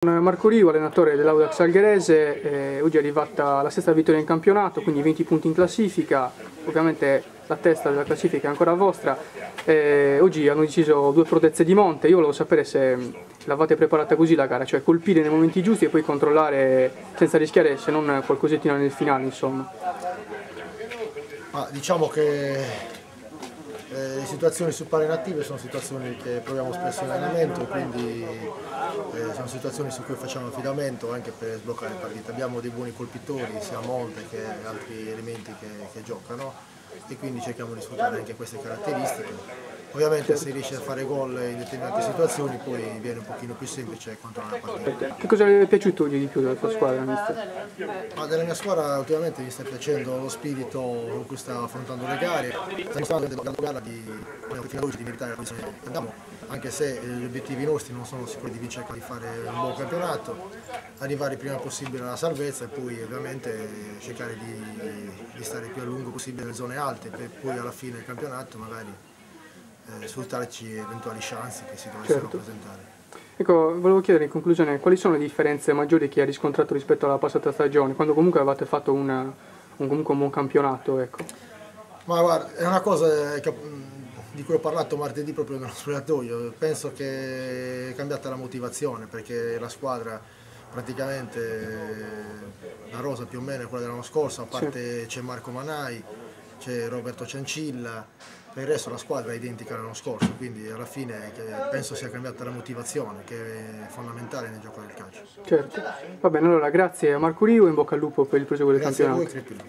Marco Rivo, allenatore dell'Audax Algherese, oggi è arrivata la sesta vittoria in campionato, quindi 20 punti in classifica, ovviamente la testa della classifica è ancora vostra. Oggi hanno deciso due prodezze di monte, io volevo sapere se l'avete preparata così la gara, cioè colpire nei momenti giusti e poi controllare senza rischiare se non qualcosettina nel finale, insomma. Diciamo che le situazioni su palla inattive sono situazioni che proviamo spesso in allenamento, quindi sono situazioni su cui facciamo affidamento anche per sbloccare le partite. Abbiamo dei buoni colpitori, sia Monte che altri elementi che giocano, e quindi cerchiamo di sfruttare anche queste caratteristiche. Ovviamente se riesci a fare gol in determinate situazioni poi viene un pochino più semplice controllare la partita. Che cosa vi è piaciuto oggi di più della tua squadra, mister? Della mia squadra ultimamente mi sta piacendo lo spirito con cui sta affrontando le gare, sta dimostrando di meritare la posizione che andiamo, anche se gli obiettivi nostri non sono sicuri di vincere, di fare un buon campionato, arrivare il prima possibile alla salvezza e poi ovviamente cercare di stare il più a lungo possibile nelle zone alte per poi alla fine del campionato magari sfruttarci eventuali chance che si dovessero presentare. Ecco, volevo chiedere in conclusione quali sono le differenze maggiori che ha riscontrato rispetto alla passata stagione, quando comunque avevate fatto comunque un buon campionato, ecco. Ma guarda, è una cosa di cui ho parlato martedì proprio nello spogliatoio. Penso che è cambiata la motivazione, perché la squadra praticamente, la rosa più o meno è quella dell'anno scorso, a parte c'è Marco Manai, c'è Roberto Ciancilla, per il resto la squadra è identica all'anno scorso, quindi alla fine penso sia cambiata la motivazione, che è fondamentale nel gioco del calcio. Certo, va bene, allora grazie a Marco Rivo e in bocca al lupo per il proseguo del campionato. Grazie a voi.